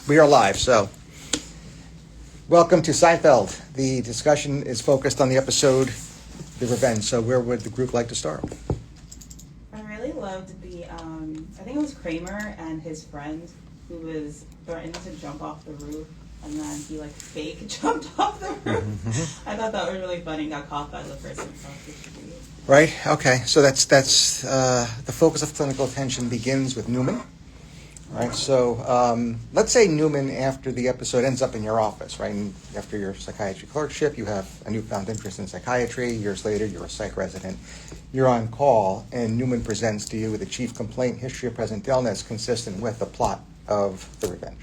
We are live, so welcome to Psyfeld. The discussion is focused on the episode The Revenge. So where would the group like to start? I really loved the, I think it was Kramer and his friend who was threatened to jump off the roof, and then he fake jumped off the roof. I thought that was really funny and got caught by the person across the street. Right, okay. So that's the focus of clinical attention begins with Newman. Right, so let's say Newman, after the episode, ends up in your office, right? And after your psychiatry clerkship, you have a newfound interest in psychiatry. Years later, you're a psych resident. You're on call, and Newman presents to you with a chief complaint, history of present illness, consistent with the plot of The Revenge.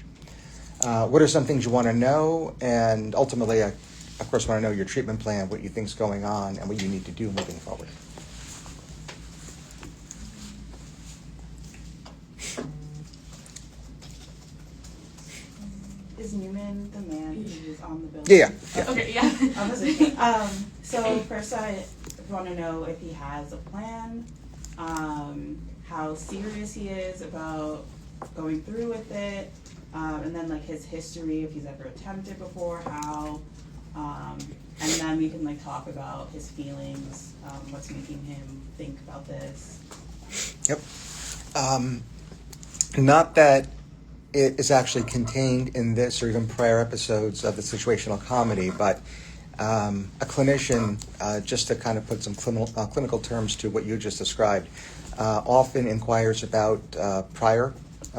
What are some things you want to know? And ultimately, I, of course, want to know your treatment plan, what you think's going on, and what you need to do moving forward. Is Newman the man who was on the building? Yeah. Okay, yeah. So first I want to know if he has a plan, how serious he is about going through with it, and then his history, if he's ever attempted before, how, and then we can talk about his feelings, what's making him think about this. Yep. Not that it is actually contained in this or even prior episodes of the situational comedy, but a clinician, just to kind of put some clinical terms to what you just described, often inquires about prior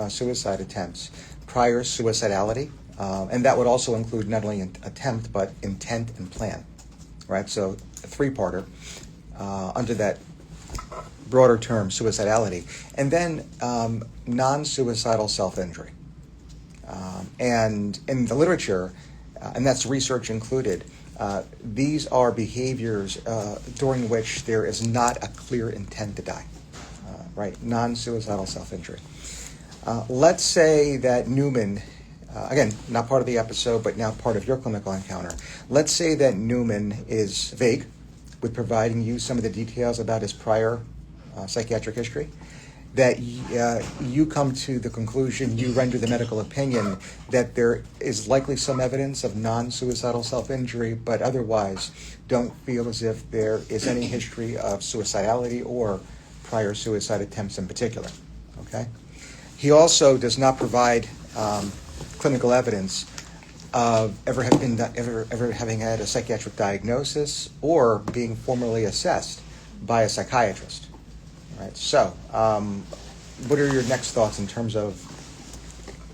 suicide attempts, prior suicidality, and that would also include not only attempt, but intent and plan, right? So a three-parter under that broader term, suicidality. And then non-suicidal self-injury. And in the literature, and that's research included, these are behaviors during which there is not a clear intent to die, right? Non-suicidal self-injury. Let's say that Newman, again, not part of the episode, but now part of your clinical encounter. Let's say that Newman is vague with providing you some of the details about his prior psychiatric history, that you come to the conclusion, you render the medical opinion that there is likely some evidence of non-suicidal self-injury, but otherwise don't feel as if there is any history of suicidality or prior suicide attempts in particular. Okay? He also does not provide clinical evidence of ever having had a psychiatric diagnosis or being formally assessed by a psychiatrist. Right. So, what are your next thoughts in terms of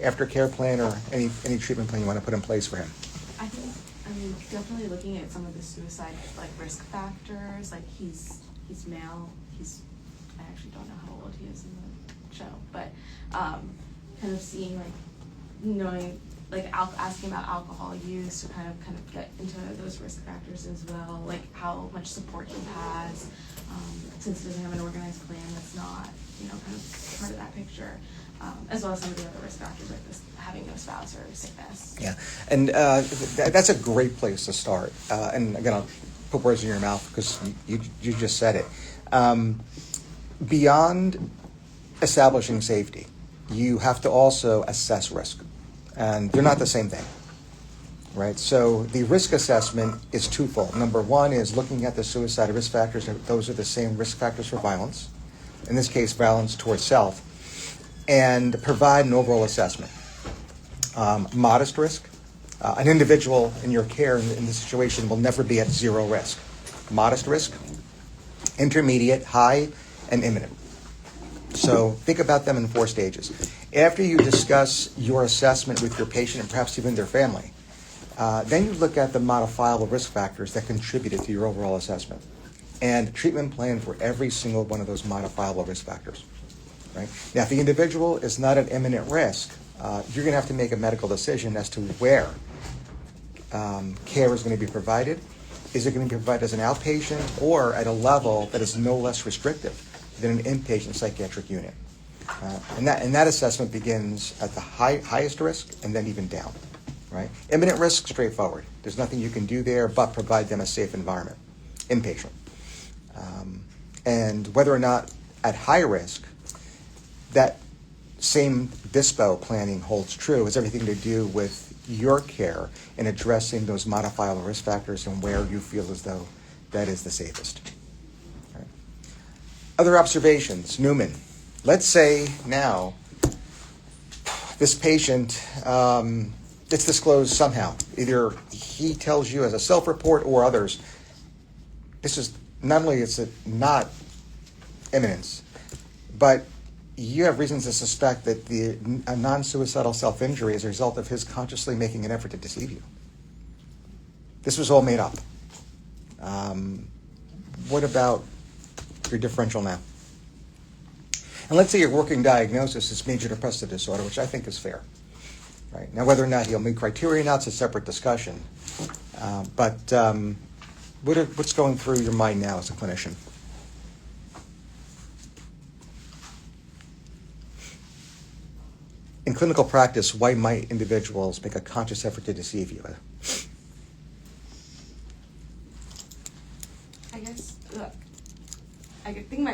aftercare plan or any treatment plan you want to put in place for him? I think, definitely looking at some of the suicide risk factors. He's male. I actually don't know how old he is in the show, but kind of seeing knowing asking about alcohol use to kind of get into those risk factors as well, how much support he has. Since he doesn't have an organized plan, that's not, kind of part of that picture, as well as some of the other risk factors like this, having no spouse or sickness. Yeah, and that's a great place to start. And again, I'll put words in your mouth because you just said it. Beyond establishing safety, you have to also assess risk, and they're not the same thing. Right, so the risk assessment is twofold. Number one is looking at the suicide risk factors. Those are the same risk factors for violence, in this case, violence towards self, and provide an overall assessment. Modest risk. An individual in your care in this situation will never be at zero risk. Modest risk, intermediate, high, and imminent. So think about them in 4 stages. After you discuss your assessment with your patient and perhaps even their family, then you look at the modifiable risk factors that contributed to your overall assessment and treatment plan for every single one of those modifiable risk factors. Right? Now, if the individual is not at imminent risk, you're going to have to make a medical decision as to where care is going to be provided. Is it going to be provided as an outpatient or at a level that is no less restrictive than an inpatient psychiatric unit? And that assessment begins at the highest risk and then even down. Right? Imminent risk, straightforward. There's nothing you can do there but provide them a safe environment, inpatient. And whether or not at high risk, that same dispo planning holds true. It's everything to do with your care in addressing those modifiable risk factors and where you feel as though that is the safest. All right. Other observations, Newman. Let's say now this patient, it's disclosed somehow. Either he tells you as a self-report or others. This is not only is it not imminence, but you have reasons to suspect that a non-suicidal self-injury is a result of his consciously making an effort to deceive you. This was all made up. What about your differential now? And let's say your working diagnosis is major depressive disorder, which I think is fair. Right? Now, whether or not he'll meet criteria now, it's a separate discussion. But what's going through your mind now as a clinician? In clinical practice, why might individuals make a conscious effort to deceive you? I guess I think I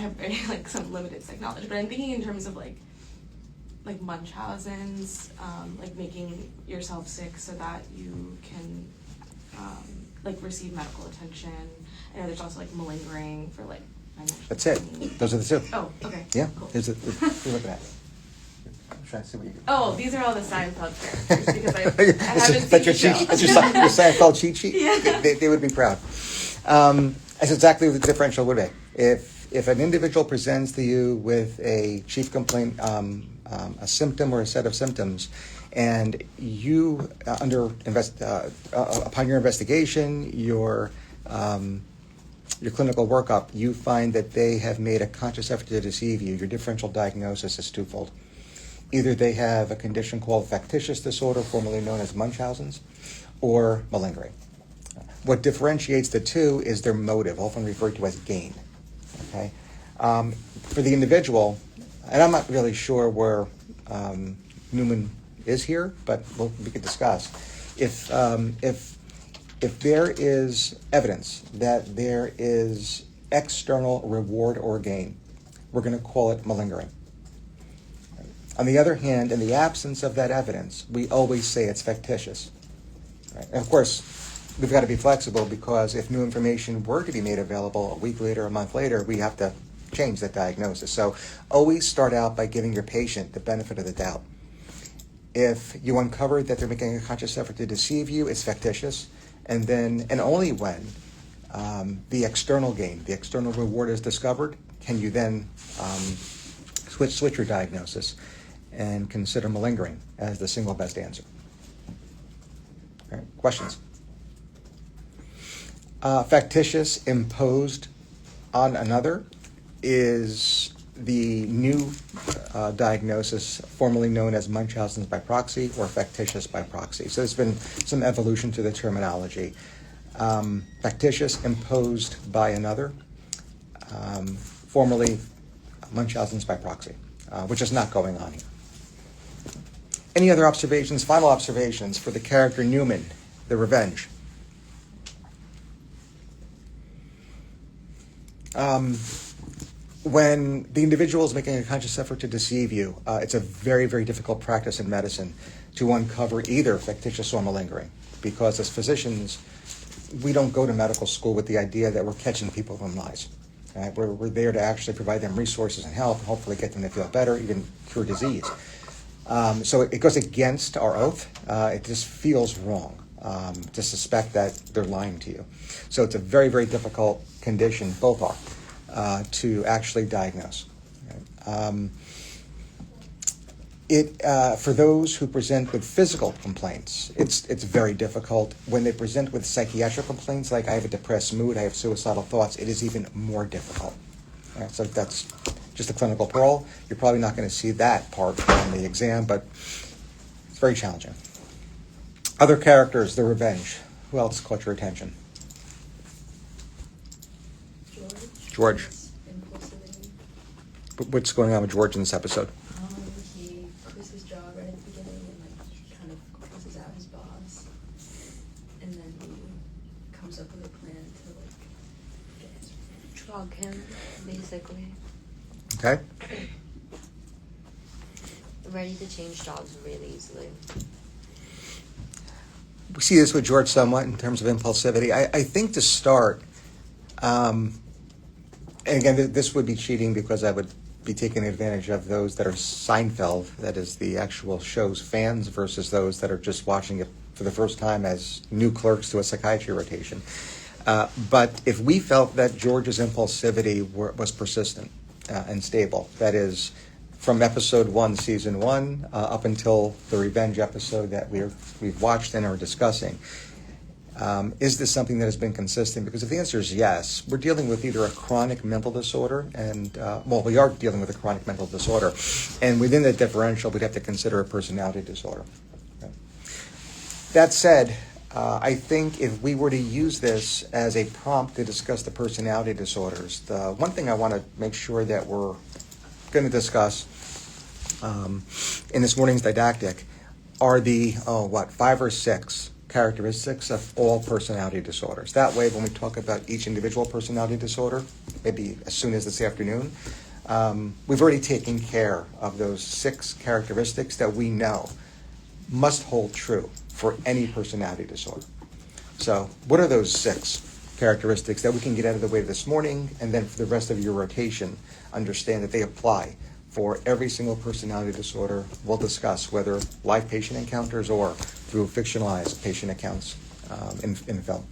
have very some limited psych knowledge, but I'm thinking in terms of like Munchausen's, like making yourself sick so that you can receive medical attention. I know there's also malingering for financial. That's it. Those are the two. Oh, okay. Yeah. Cool. Look at that. I'm trying to see what you. Oh, these are all the Seinfeld characters because I haven't seen That's the show. your Psyfeld cheat sheet? Yeah. They would be proud. That's exactly what the differential would be. If an individual presents to you with a chief complaint, a symptom or a set of symptoms, and you, upon your investigation, your clinical workup, you find that they have made a conscious effort to deceive you, your differential diagnosis is twofold. Either they have a condition called factitious disorder, formerly known as Munchausen's, or malingering. What differentiates the two is their motive, often referred to as gain. Okay, for the individual, and I'm not really sure where Newman is here, but we could discuss. If there is evidence that there is external reward or gain, we're going to call it malingering. On the other hand, in the absence of that evidence, we always say it's factitious. Right? And of course, we've got to be flexible because if new information were to be made available a week later, a month later, we have to change that diagnosis. So always start out by giving your patient the benefit of the doubt. If you uncover that they're making a conscious effort to deceive you, it's factitious. And then, and only when the external gain, the external reward is discovered, can you then switch your diagnosis and consider malingering as the single best answer. All right, questions? Factitious imposed on another is the new diagnosis formerly known as Munchausen's by proxy or factitious by proxy. So there's been some evolution to the terminology. Factitious imposed by another, formerly Munchausen's by proxy, which is not going on here. Any other observations, final observations for the character Newman, the revenge? When the individual is making a conscious effort to deceive you, it's a very, very difficult practice in medicine to uncover either factitious or malingering, because as physicians, we don't go to medical school with the idea that we're catching people from lies. Right? We're there to actually provide them resources and help, and hopefully get them to feel better, even cure disease. So it goes against our oath. It just feels wrong to suspect that they're lying to you. So it's a very, very difficult condition, both are, to actually diagnose. For those who present with physical complaints, it's very difficult. When they present with psychiatric complaints, like I have a depressed mood, I have suicidal thoughts, it is even more difficult. Right? So that's just a clinical parole. You're probably not going to see that part on the exam, but it's very challenging. Other characters, the revenge. Who else caught your attention? George. Impulsivity. What's going on with George in this episode? He quits his job right at the beginning and kind of closes out his boss, and then he comes up with a plan to drug him, basically. Okay. ready to change jobs really easily. We see this with George somewhat in terms of impulsivity. I think to start, and again, this would be cheating because I would be taking advantage of those that are Seinfeld, that is the actual show's fans, versus those that are just watching it for the first time as new clerks to a psychiatry rotation. But if we felt that George's impulsivity was persistent and stable, that is, from episode 1, season 1, up until the revenge episode that we've watched and are discussing, is this something that has been consistent? Because if the answer is yes, we're dealing with either a chronic mental disorder, and we are dealing with a chronic mental disorder, and within that differential, we'd have to consider a personality disorder. Okay. That said, I think if we were to use this as a prompt to discuss the personality disorders, the one thing I want to make sure that we're going to discuss in this morning's didactic are the 5 or 6 characteristics of all personality disorders. That way, when we talk about each individual personality disorder, maybe as soon as this afternoon, we've already taken care of those 6 characteristics that we know must hold true for any personality disorder. So what are those 6 characteristics that we can get out of the way this morning, and then for the rest of your rotation, understand that they apply for every single personality disorder we'll discuss, whether live patient encounters or through fictionalized patient accounts in film.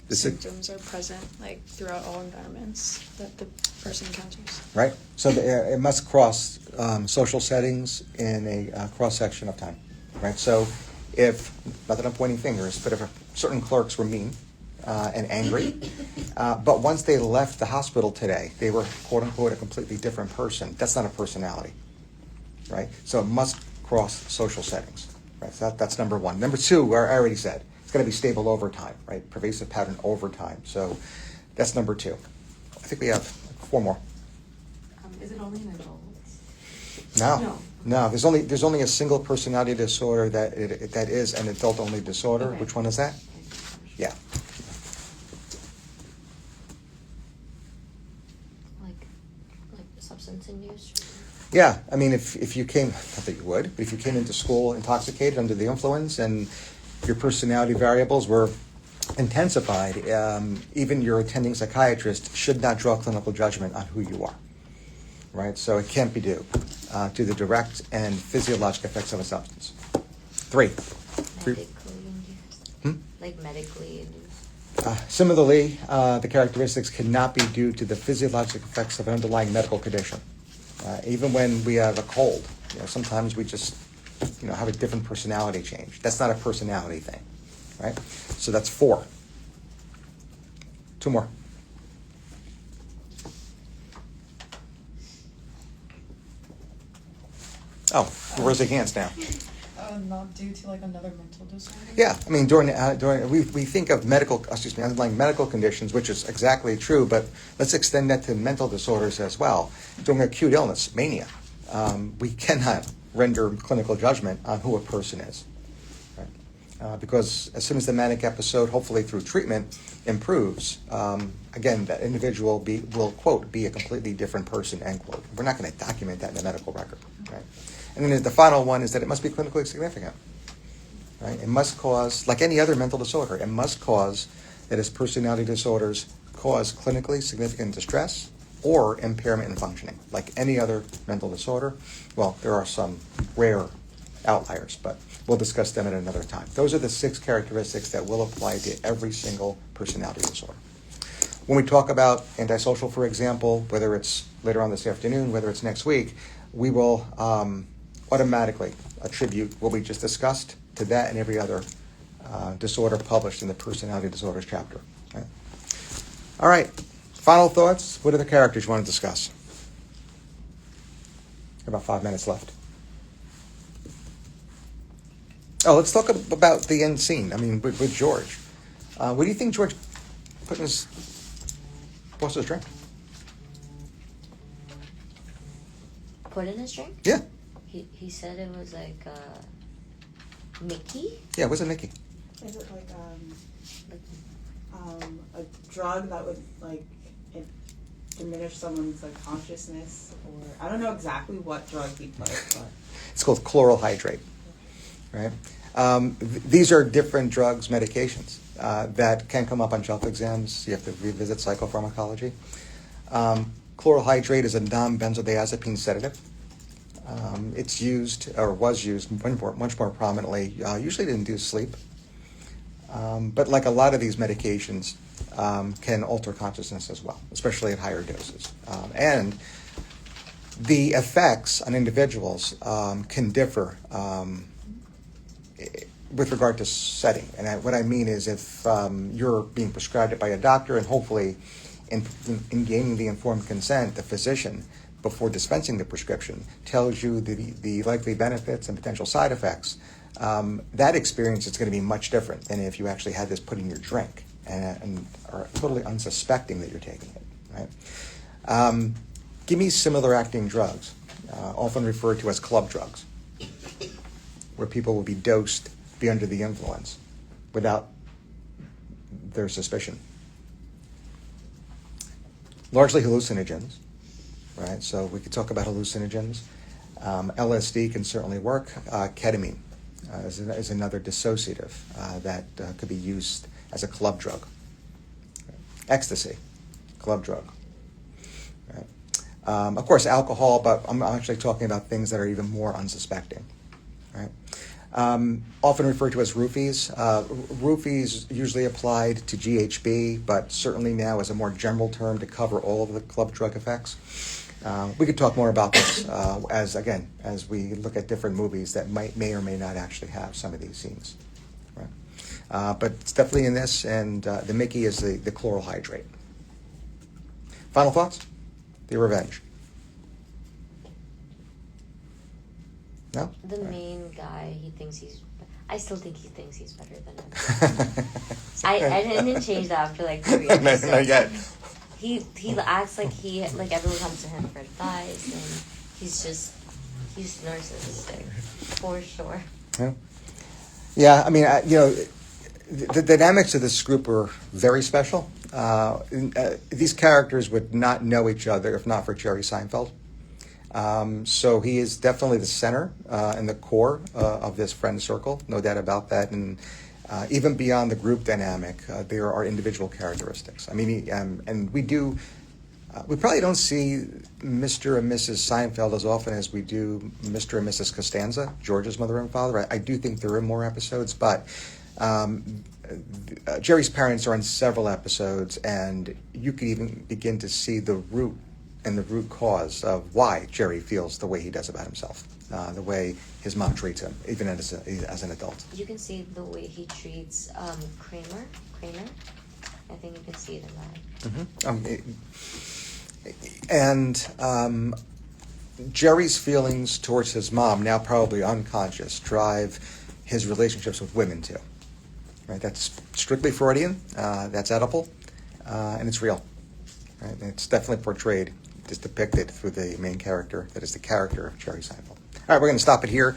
Symptoms are present like throughout all environments that the person encounters. Right. So it must cross social settings in a cross-section of time. Right. So if, not that I'm pointing fingers, but if certain clerks were mean and angry, but once they left the hospital today, they were, quote unquote, a completely different person. That's not a personality. Right. So it must cross social settings. Right. So that's number 1. Number 2, I already said, it's got to be stable over time, right? Pervasive pattern over time. So that's number 2. I think we have 4 more. Is it only in adults? No. There's only a single personality disorder that is an adult-only disorder. Okay. Which one is that? Yeah. Like substance use? Yeah. I mean, if you came, not that you would, but if you came into school intoxicated under the influence and your personality variables were intensified, even your attending psychiatrist should not draw clinical judgment on who you are, right? So it can't be due to the direct and physiologic effects of a substance. 3. Medically induced? Like medically induced? Similarly, the characteristics cannot be due to the physiologic effects of an underlying medical condition. Even when we have a cold, sometimes we just have a different personality change. That's not a personality thing, right? So that's 4. 2 more. Oh, we're raising hands now. Not due to like another mental disorder? Yeah, I mean, during we think of underlying medical conditions, which is exactly true, but let's extend that to mental disorders as well. During acute illness, mania, we cannot render clinical judgment on who a person is, right? Because as soon as the manic episode, hopefully through treatment, improves, again, that individual will, quote, be a completely different person, end quote. We're not going to document that in the medical record, right? And then the final one is that it must be clinically significant, right? It must cause, like any other mental disorder, it must cause that its personality disorders cause clinically significant distress or impairment in functioning, like any other mental disorder. Well, there are some rare outliers, but we'll discuss them at another time. Those are the 6 characteristics that will apply to every single personality disorder. When we talk about antisocial, for example, whether it's later on this afternoon, whether it's next week, we will automatically attribute what we just discussed to that and every other disorder published in the personality disorders chapter. Okay? All right. Final thoughts? What other characters you want to discuss? About 5 minutes left. Oh, let's talk about the end scene. I mean, with George. What do you think George put in his boss's drink? Put in his drink? Yeah. He said it was like Mickey? Yeah, what's it, Mickey? Is it like a drug that would like diminish someone's like consciousness, or I don't know exactly what drug he put, but It's called chloral hydrate, right? These are different drugs, medications that can come up on shelf exams. You have to revisit psychopharmacology. Chloral hydrate is a non-benzodiazepine sedative. It's used, or was used, much more prominently, usually to induce sleep. But like a lot of these medications, can alter consciousness as well, especially at higher doses. And the effects on individuals can differ with regard to setting. And what I mean is if you're being prescribed it by a doctor, and hopefully in gaining the informed consent, the physician, before dispensing the prescription, tells you the likely benefits and potential side effects, that experience is going to be much different than if you actually had this put in your drink and are totally unsuspecting that you're taking it, right? Give me similar acting drugs, often referred to as club drugs, where people will be dosed, be under the influence, without their suspicion. Largely hallucinogens, right? So we could talk about hallucinogens. LSD can certainly work. Ketamine is another dissociative that could be used as a club drug. Ecstasy, club drug. Right? Of course, alcohol, but I'm actually talking about things that are even more unsuspecting. Right? Often referred to as roofies. Roofies usually applied to GHB, but certainly now as a more general term to cover all of the club drug effects. We could talk more about this as we look at different movies that may or may not actually have some of these scenes. Right? But it's definitely in this, and the Mickey is the chloral hydrate. Final thoughts? The revenge. No? The main guy, I still think he thinks he's better than him. I didn't change that after like 3 episodes. Not yet. He acts like everyone comes to him for advice, and he's narcissistic for sure. Yeah. I mean, the dynamics of this group are very special. These characters would not know each other if not for Jerry Seinfeld. So he is definitely the center and the core of this friend circle, no doubt about that. And even beyond the group dynamic, there are individual characteristics. I mean, and we probably don't see Mr. and Mrs. Seinfeld as often as we do Mr. and Mrs. Costanza, George's mother and father. I do think there are more episodes, but Jerry's parents are in several episodes, and you could even begin to see the root cause of why Jerry feels the way he does about himself, the way his mom treats him, even as an adult. You can see the way he treats Kramer. I think you can see it in that. And Jerry's feelings towards his mom, now probably unconscious, drive his relationships with women too. Right? That's strictly Freudian. That's Oedipal, and it's real. Right? And it's definitely portrayed. Is depicted through the main character that is the character of Jerry Seinfeld. All right, we're going to stop it here.